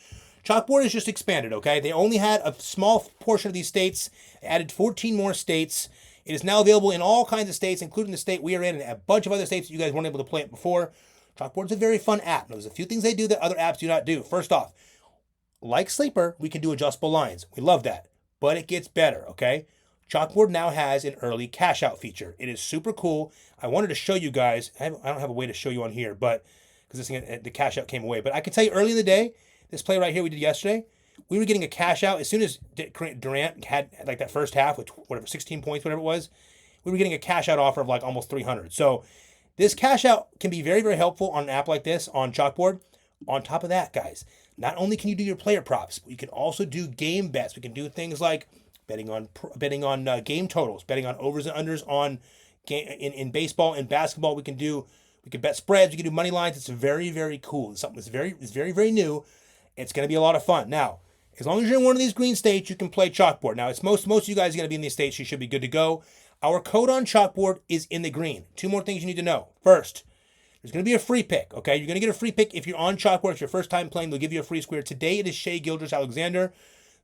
Chalkboard is just expanded, okay? They only had a small portion of these states, added 14 more states. It is now available in all kinds of states, including the state we are in, and a bunch of other states that you guys weren't able to play it before. Chalkboard's a very fun app. There's a few things they do that other apps do not do. First off, like Sleeper, we can do adjustable lines. We love that, but it gets better, okay? Chalkboard now has an early cash out feature. It is super cool. I wanted to show you guys. I don't have a way to show you on here, but because this thing, the cash out came away. But I can tell you early in the day, this play right here we did yesterday, we were getting a cash out as soon as Durant had like that first half with whatever 16 points, whatever it was. We were getting a cash out offer of like almost 300. So this cash out can be very, very helpful on an app like this on Chalkboard. On top of that, guys, not only can you do your player props, but you can also do game bets. We can do things like betting on game totals, betting on overs and unders on game in baseball and basketball. We can bet spreads. We can do money lines. It's very, very cool. It's something that's very, very new. It's going to be a lot of fun. Now, as long as you're in one of these green states, you can play Chalkboard. Now, it's most of you guys are going to be in these states. You should be good to go. Our code on Chalkboard is InTheGreen. 2 more things you need to know. First, there's going to be a free pick, okay? You're going to get a free pick if you're on Chalkboard. If your first time playing, they'll give you a free square. Today, it is Shea Gildress-Alexander.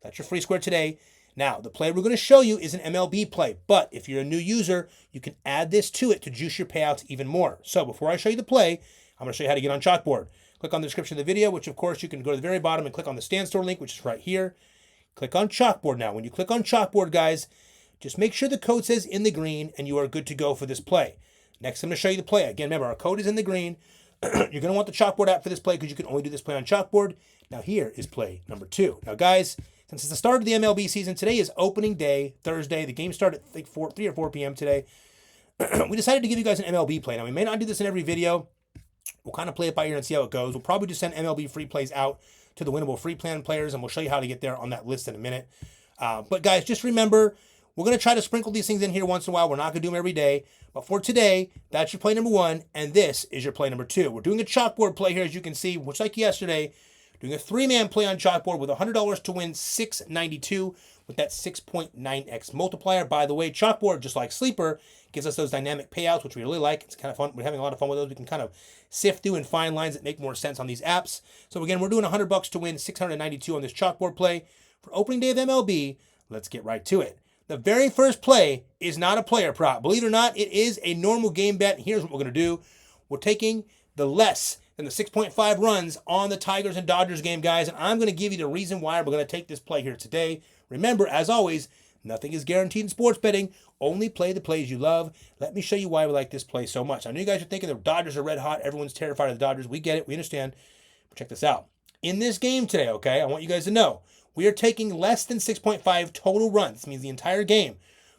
That's your free square today. Now, the play we're going to show you is an MLB play, but if you're a new user, you can add this to it to juice your payouts even more. So before I show you the play, I'm going to show you how to get on Chalkboard. Click on the description of the video, which of course you can go to the very bottom and click on the Stand Store link, which is right here. Click on Chalkboard now. When you click on Chalkboard, guys, just make sure the code says InTheGreen and you are good to go for this play. Next, I'm going to show you the play. Again, remember, our code is InTheGreen. You're going to want the Chalkboard app for this play because you can only do this play on Chalkboard. Now, here is play number 2. Now, guys, since it's the start of the MLB season, today is opening day, Thursday. The game started at 3 or 4 p.m. today. We decided to give you guys an MLB play. Now, we may not do this in every video. We'll kind of play it by ear and see how it goes. We'll probably just send MLB free plays out to the winnable free plan players, and we'll show you how to get there on that list in a minute. But, guys, just remember, we're going to try to sprinkle these things in here once in a while. We're not going to do them every day. But for today, that's your play number 1, and this is your play number 2. We're doing a Chalkboard play here, as you can see, much like yesterday. Doing a 3-man play on Chalkboard with $100 to win $692 with that 6.9x multiplier. By the way, Chalkboard, just like Sleeper, gives us those dynamic payouts, which we really like. It's kind of fun. We're having a lot of fun with those. We can kind of sift through and find lines that make more sense on these apps. So again, we're doing $100 to win $692 on this Chalkboard play. For opening day of MLB, let's get right to it. The very first play is not a player prop. Believe it or not, it is a normal game bet. And here's what we're going to do. We're taking the less than the 6.5 runs on the Tigers and Dodgers game, guys. And I'm going to give you the reason why we're going to take this play here today. Remember, as always, nothing is guaranteed in sports betting. Only play the plays you love. Let me show you why we like this play so much. I know you guys are thinking the Dodgers are red hot. Everyone's terrified of the Dodgers. We get it. We understand. But check this out. In this game today, okay, I want you guys to know, we are taking less than 6.5 total runs. This means the entire game.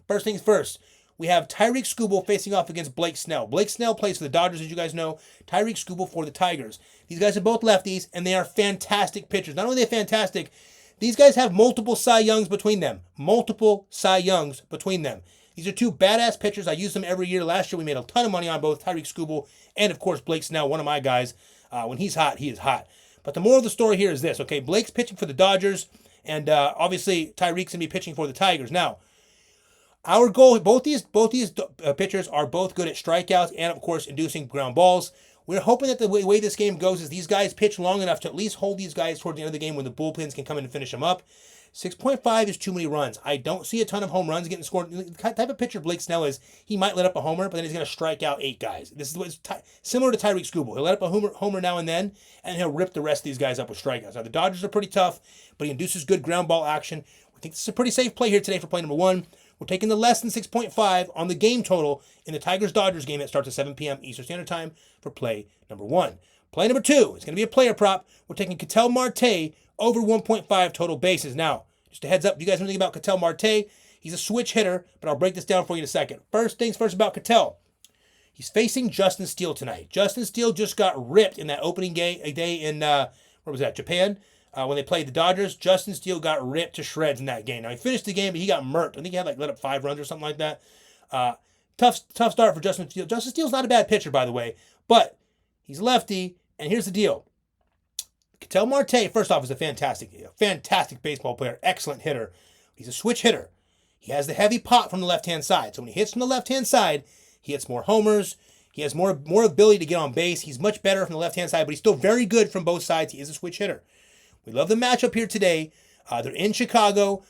First things first, we have Tyreek Skubal facing off against Blake Snell. Blake Snell plays for the Dodgers, as you guys know. Tyreek Skubal for the Tigers. These guys are both lefties, and they are fantastic pitchers. Not only are they fantastic, these guys have multiple Cy Youngs between them. Multiple Cy Youngs between them. These are 2 badass pitchers. I use them every year. Last year, we made a ton of money on both Tyreek Skubal and, of course, Blake Snell, one of my guys. When he's hot, he is hot. But the moral of the story here is this, okay? Blake's pitching for the Dodgers, and obviously Tyreek's going to be pitching for the Tigers. Now, our goal, both these pitchers are both good at strikeouts and, of course, inducing ground balls. We're hoping that the way this game goes is these guys pitch long enough to at least hold these guys toward the end of the game when the bullpens can come in and finish them up. 6.5 is too many runs. I don't see a ton of home runs getting scored. The type of pitcher Blake Snell is, he might let up a homer, but then he's going to strike out 8 guys. This is what's similar to Tyreek Skubal. He'll let up a homer now and then, and he'll rip the rest of these guys up with strikeouts. Now, the Dodgers are pretty tough, but he induces good ground ball action. We think this is a pretty safe play here today for play number 1. We're taking the less than 6.5 on the game total in the Tigers-Dodgers game that starts at 7 p.m. Eastern Standard Time for play number 1. Play number 2 is going to be a player prop. We're taking Ketel Marte over 1.5 total bases. Now, just a heads up, if you guys know anything about Ketel Marte, he's a switch hitter, but I'll break this down for you in a second. First things first about Ketel. He's facing Justin Steele tonight. Justin Steele just got ripped in that opening day in, where was that, Japan? When they played the Dodgers, Justin Steele got ripped to shreds in that game. Now, he finished the game, but he got murked. I think he had let up 5 runs or something like that. Tough start for Justin Steele. Justin Steele's not a bad pitcher, by the way, but he's lefty, and here's the deal. Ketel Marte, first off, is a fantastic baseball player, excellent hitter. He's a switch hitter. He has the heavy pop from the left-hand side. So when he hits from the left-hand side, he hits more homers. He has more ability to get on base. He's much better from the left-hand side, but he's still very good from both sides. He is a switch hitter. We love the matchup here today. They're in Chicago.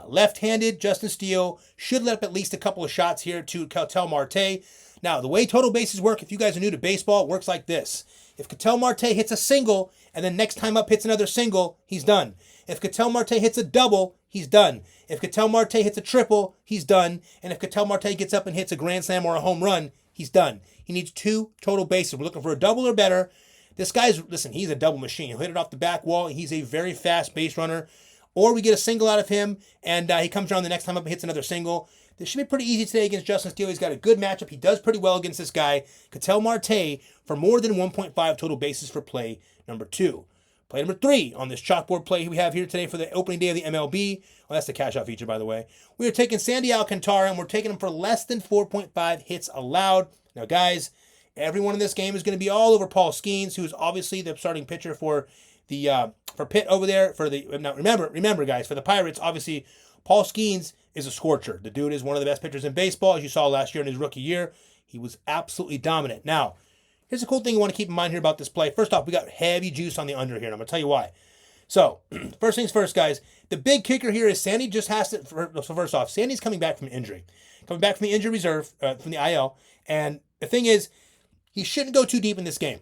Left-handed, Justin Steele should let up at least a couple of shots here to Ketel Marte. Now, the way total bases work, if you guys are new to baseball, it works like this. If Ketel Marte hits a single, and then next time up hits another single, he's done. If Ketel Marte hits a double, he's done. If Ketel Marte hits a triple, he's done. And if Ketel Marte gets up and hits a grand slam or a home run, he's done. He needs 2 total bases. We're looking for a double or better. This guy's, listen, he's a double machine. He'll hit it off the back wall. He's a very fast base runner. Or we get a single out of him, and he comes around the next time up and hits another single. This should be pretty easy today against Justin Steele. He's got a good matchup. He does pretty well against this guy, Ketel Marte, for more than 1.5 total bases for play number 2. Play number 3 on this chalkboard play we have here today for the opening day of the MLB. Oh, that's the cash-out feature, by the way. We are taking Sandy Alcantara, and we're taking him for less than 4.5 hits allowed. Now, guys, everyone in this game is going to be all over Paul Skeens, who is obviously the starting pitcher for the for Pitt over there. Now, remember, guys, for the Pirates, obviously, Paul Skeens is a scorcher. The dude is one of the best pitchers in baseball, as you saw last year in his rookie year. He was absolutely dominant. Now, here's a cool thing you want to keep in mind here about this play. First off, we got heavy juice on the under here, and I'm going to tell you why. So, first things first, guys. The big kicker here is Sandy just has to... So, first off, Sandy's coming back from injury. Coming back from the injury reserve, from the IL. And the thing is, he shouldn't go too deep in this game.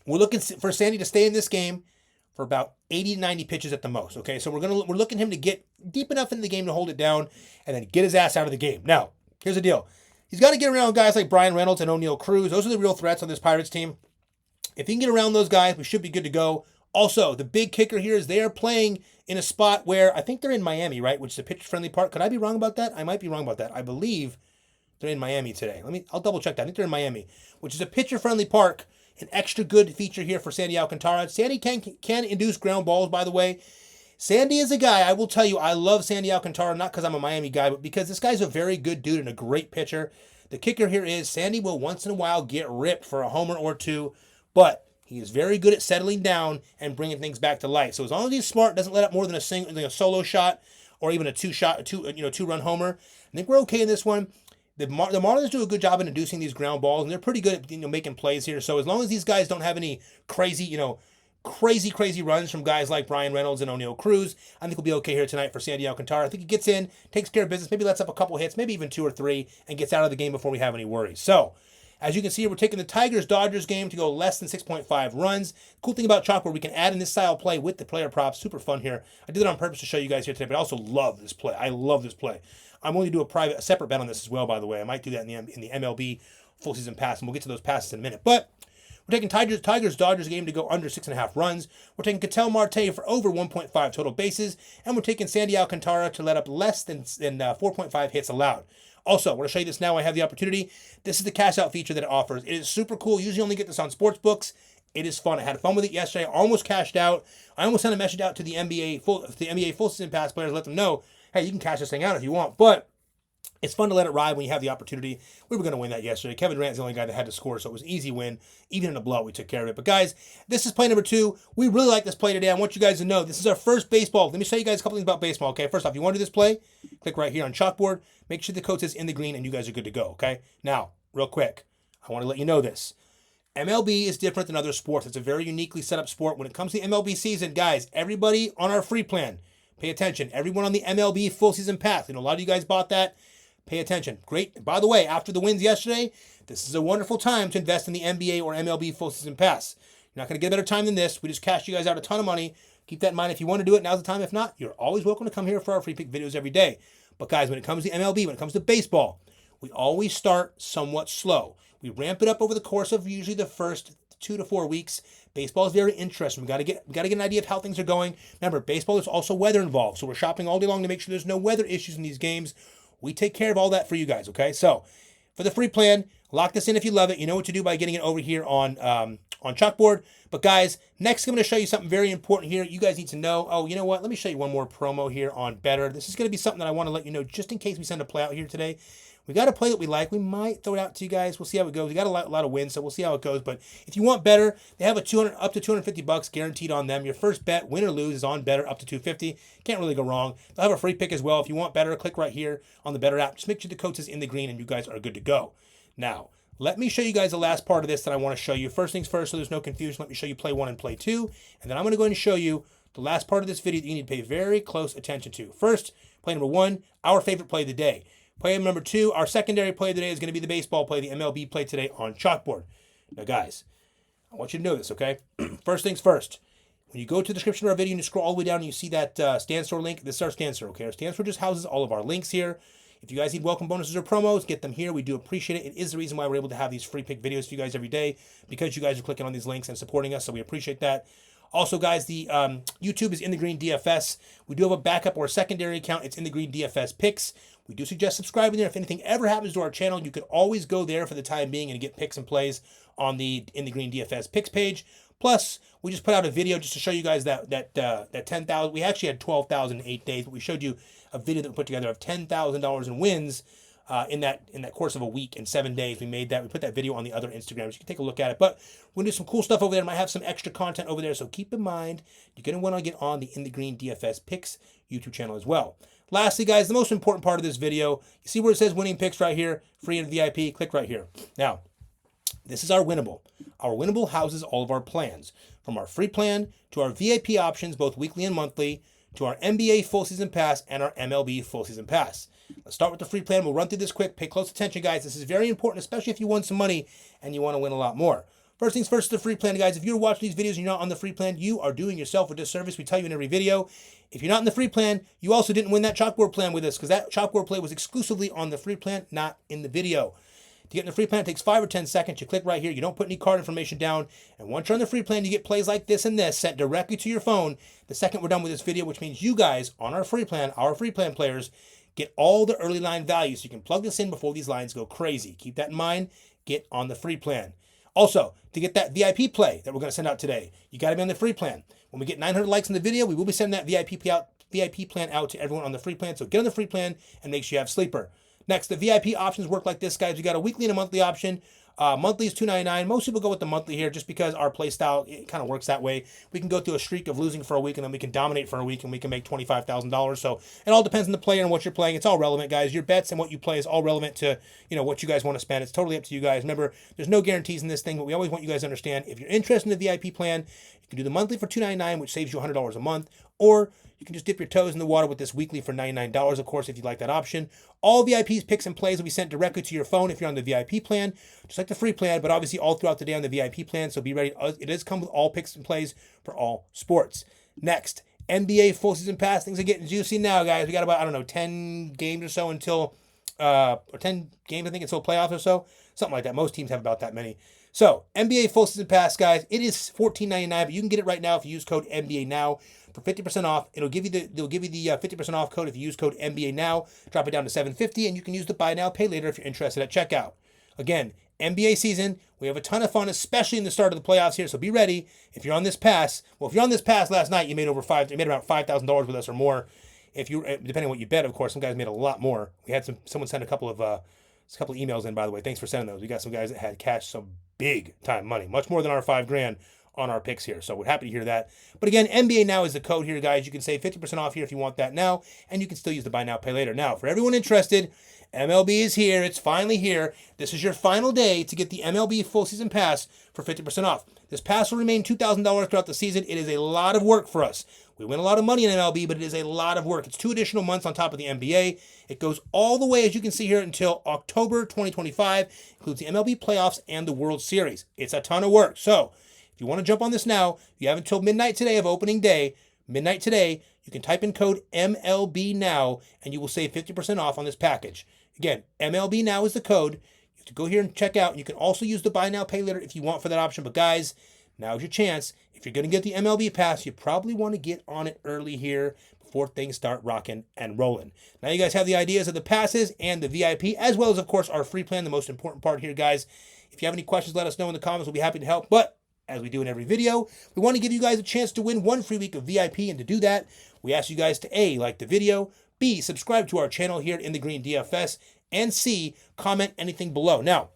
We're looking for Sandy to stay in this game for about 80 to 90 pitches at the most. Okay, so we're looking him to get deep enough into the game to hold it down and then get his ass out of the game. Now, here's the deal. He's got to get around guys like Brian Reynolds and O'Neal Cruz. Those are the real threats on this Pirates team. If he can get around those guys, we should be good to go. Also, the big kicker here is they are playing in a spot where I think they're in Miami, right? Which is a pitcher-friendly park. Could I be wrong about that? I might be wrong about that. I believe they're in Miami today. I'll double check that. I think they're in Miami, which is a pitcher-friendly park. An extra good feature here for Sandy Alcantara. Sandy can induce ground balls, by the way. Sandy is a guy, I will tell you, I love Sandy Alcantara, not because I'm a Miami guy, but because this guy's a very good dude and a great pitcher. The kicker here is Sandy will once in a while get ripped for a homer or two, but he is very good at settling down and bringing things back to life. So as long as he's smart, doesn't let up more than a solo shot or even a two-run homer, I think we're okay in this one. The Marlins do a good job in inducing these ground balls, and they're pretty good at making plays here. So as long as these guys don't have any crazy runs from guys like Brian Reynolds and O'Neal Cruz, I think we'll be okay here tonight for Sandy Alcantara. I think he gets in, takes care of business, maybe lets up a couple hits, maybe even 2 or 3, and gets out of the game before we have any worries. So, as you can see, we're taking the Tigers-Dodgers game to go less than 6.5 runs. Cool thing about Chalkboard, we can add in this style play with the player props. Super fun here. I did it on purpose to show you guys here today, but I also love this play. I love this play. I'm going to do a separate bet on this as well, by the way. I might do that in the MLB full season pass, and we'll get to those passes in a minute. But we're taking Tigers-Dodgers game to go under 6.5 runs. We're taking Ketel Marte for over 1.5 total bases, and we're taking Sandy Alcantara to let up less than 4.5 hits allowed. Also, I want to show you this now. I have the opportunity. This is the cash out feature that it offers. It is super cool. You usually only get this on sports books. It is fun. I had fun with it yesterday. I almost cashed out. I almost sent a message out to the NBA full season pass players, let them know, hey, you can cash this thing out if you want. But it's fun to let it ride when you have the opportunity. We were going to win that yesterday. Kevin Durant's the only guy that had to score, so it was an easy win. Even in a blowout, we took care of it. But guys, this is play number 2. We really like this play today. I want you guys to know this is our first baseball. Let me show you guys a couple things about baseball, okay? First off, you want to do this play? Click right here on Chalkboard. Make sure the code says InTheGreen, and you guys are good to go, okay? Now, real quick, I want to let you know this. MLB is different than other sports. It's a very uniquely set up sport. When it comes to the MLB season, guys, everybody on our free plan, pay attention. Everyone on the MLB full season pass. A lot of you guys bought that. Pay attention. Great. By the way, after the wins yesterday, this is a wonderful time to invest in the NBA or MLB full season pass. You're not going to get a better time than this. We just cashed you guys out a ton of money. Keep that in mind. If you want to do it, now's the time. If not, you're always welcome to come here for our free pick videos every day. But guys, when it comes to MLB, when it comes to baseball, we always start somewhat slow. We ramp it up over the course of usually the first 2 to 4 weeks. Baseball is very interesting. We got to get an idea of how things are going. Remember, baseball is also weather involved, so we're shopping all day long to make sure there's no weather issues in these games. We take care of all that for you guys, okay? So, for the free plan, lock this in if you love it. You know what to do by getting it over here on Chalkboard. But guys, next I'm going to show you something very important here. You guys need to know. Oh, you know what? Let me show you one more promo here on Better. This is going to be something that I want to let you know just in case we send a play out here today. We got a play that we like. We might throw it out to you guys. We'll see how it goes. We got a lot of wins, so we'll see how it goes. But if you want Better, they have up to $250 guaranteed on them. Your first bet, win or lose, is on Better up to $250. Can't really go wrong. They'll have a free pick as well. If you want Better, click right here on the Better app. Just make sure the code says InTheGreen, and you guys are good to go. Now, let me show you guys the last part of this that I want to show you. First things first, so there's no confusion. Let me show you play 1 and play 2, and then I'm going to go ahead and show you the last part of this video that you need to pay very close attention to. First, play number 1, our favorite play of the day. Play number 2, our secondary play of the day is going to be the baseball play, the MLB play today on Chalkboard. Now, guys, I want you to know this, okay? First things first. When you go to the description of our video and you scroll all the way down and you see that Stand Store link, this is our Stand Store, okay? Our Stand Store just houses all of our links here. If you guys need welcome bonuses or promos, get them here. We do appreciate it. It is the reason why we're able to have these free pick videos for you guys every day, because you guys are clicking on these links and supporting us, so we appreciate that. Also, guys, the YouTube is InTheGreen DFS. We do have a backup or a secondary account. It's InTheGreen DFS Picks. We do suggest subscribing there. If anything ever happens to our channel, you could always go there for the time being and get picks and plays on the InTheGreen DFS Picks page. Plus, we just put out a video just to show you guys that 10,000. We actually had 12,000 in 8 days, but we showed you a video that we put together of $10,000 in wins in that course of a week and 7 days. We made that. We put that video on the other Instagrams. You can take a look at it. But we're going to do some cool stuff over there. Might have some extra content over there. So keep in mind, you're going to want to get on the InTheGreen DFS Picks YouTube channel as well. Lastly, guys, the most important part of this video, you see where it says winning picks right here, free and VIP? Click right here. Now, this is our winnable. Our winnable houses all of our plans, from our free plan to our VIP options, both weekly and monthly, to our NBA full season pass and our MLB full season pass. Let's start with the free plan. We'll run through this quick. Pay close attention, guys. This is very important, especially if you won some money and you want to win a lot more. First things first, the free plan, guys. If you're watching these videos and you're not on the free plan, you are doing yourself a disservice. We tell you in every video. If you're not in the free plan, you also didn't win that chalkboard plan with us, because that chalkboard play was exclusively on the free plan, not in the video. To get in the free plan, it takes 5 or 10 seconds. You click right here. You don't put any card information down. And once you're on the free plan, you get plays like this and this sent directly to your phone the second we're done with this video, which means you guys on our free plan players, get all the early line values. So you can plug this in before these lines go crazy. Keep that in mind. Get on the free plan. Also, to get that VIP play that we're going to send out today, you got to be on the free plan. When we get 900 likes in the video, we will be sending that VIP plan out to everyone on the free plan. So get on the free plan and make sure you have Sleeper. Next, the VIP options work like this, guys. We got a weekly and a monthly option. Monthly is $2.99. Most people go with the monthly here just because our play style, it kind of works that way. We can go through a streak of losing for a week, and then we can dominate for a week, and we can make $25,000. So it all depends on the player and what you're playing. It's all relevant, guys. Your bets and what you play is all relevant to, what you guys want to spend. It's totally up to you guys. Remember, there's no guarantees in this thing, but we always want you guys to understand, if you're interested in the VIP plan, you can do the monthly for $2.99, which saves you $100 a month, or you can just dip your toes in the water with this weekly for $99, of course, if you like that option. All VIPs, picks, and plays will be sent directly to your phone if you're on the VIP plan, just like the free plan, but obviously all throughout the day on the VIP plan, so be ready. It does come with all picks and plays for all sports. Next, NBA full season pass. Things are getting juicy now, guys. We got about, 10 games or so until, or 10 games, I think, until playoffs or so. Something like that. Most teams have about that many. So, NBA full season pass, guys, it is $14.99, but you can get it right now if you use code NBA now for 50% off. They'll give you the 50% off code if you use code NBA now. Drop it down to $7.50, and you can use the buy now, pay later if you're interested at checkout. Again, NBA season, we have a ton of fun, especially in the start of the playoffs here. So be ready. If you're on this pass, last night, you made about $5,000 with us or more. If you, depending on what you bet, of course, some guys made a lot more. We had someone send a couple of emails in, by the way. Thanks for sending those. We got some guys that had cashed some big time money, much more than our $5,000 on our picks here. So we're happy to hear that. But again, NBA now is the code here, guys. You can save 50% off here if you want that now, and you can still use the buy now, pay later. Now, for everyone interested, MLB is here. It's finally here. This is your final day to get the MLB full season pass for 50% off. This pass will remain $2,000 throughout the season. It is a lot of work for us. We win a lot of money in MLB, but it is a lot of work. It's 2 additional months on top of the NBA. It goes all the way, as you can see here, until October 2025. Includes the MLB playoffs and the World Series. It's a ton of work. So, if you want to jump on this now, you have until midnight today of opening day. Midnight today, you can type in code MLB now, and you will save 50% off on this package. Again, MLB now is the code. You have to go here and check out. You can also use the buy now, pay later if you want for that option. But guys, now's your chance. If you're going to get the MLB pass, you probably want to get on it early here before things start rocking and rolling. Now you guys have the ideas of the passes and the VIP, as well as, of course, our free plan, the most important part here, guys. If you have any questions, let us know in the comments. We'll be happy to help. But as we do in every video, we want to give you guys a chance to win 1 free week of VIP. And to do that, we ask you guys to A, like the video, B, subscribe to our channel here at InTheGreen DFS, and C, comment anything below. Now,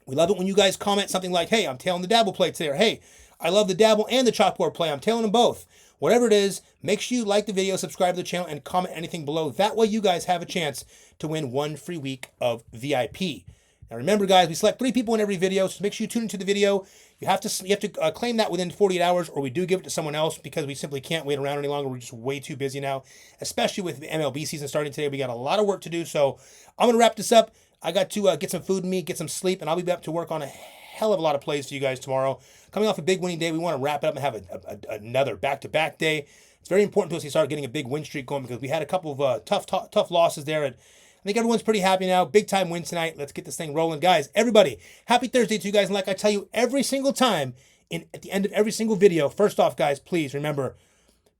we love it when you guys comment something like, hey, I'm tailing the Dabble play today, or hey, I love the Dabble and the Chalkboard play. I'm tailing them both. Whatever it is, make sure you like the video, subscribe to the channel, and comment anything below. That way you guys have a chance to win 1 free week of VIP. Now remember, guys, we select 3 people in every video, so make sure you tune into the video. You have to claim that within 48 hours, or we do give it to someone else because we simply can't wait around any longer. We're just way too busy now, especially with the MLB season starting today. We got a lot of work to do, so I'm going to wrap this up. I got to get some food in me, get some sleep, and I'll be back to work on a hell of a lot of plays for you guys tomorrow. Coming off a big winning day, we want to wrap it up and have another back-to-back day. It's very important to us to start getting a big win streak going because we had a couple of tough losses there. And I think everyone's pretty happy now. Big time win tonight. Let's get this thing rolling. Guys, everybody, happy Thursday to you guys. And like I tell you every single time at the end of every single video, first off, guys, please remember,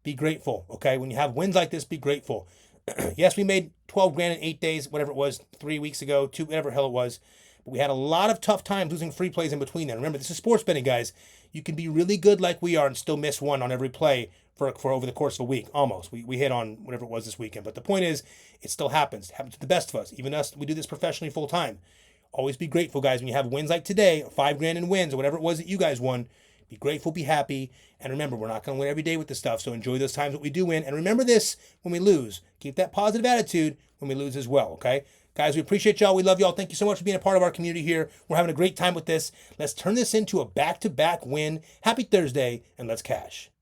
be grateful, okay? When you have wins like this, be grateful. Yes, we made 12 grand in 8 days, whatever it was, 3 weeks ago, 2, whatever the hell it was. But we had a lot of tough times losing free plays in between then. Remember, this is sports betting, guys. You can be really good like we are and still miss one on every play for over the course of a week, almost. We hit on whatever it was this weekend. But the point is, it still happens. It happens to the best of us. Even us, we do this professionally full time. Always be grateful, guys. When you have wins like today, 5 grand in wins, or whatever it was that you guys won, be grateful, be happy. And remember, we're not going to win every day with this stuff, so enjoy those times that we do win. And remember this when we lose. Keep that positive attitude when we lose as well, okay? Guys, we appreciate y'all. We love y'all. Thank you so much for being a part of our community here. We're having a great time with this. Let's turn this into a back-to-back win. Happy Thursday, and let's cash.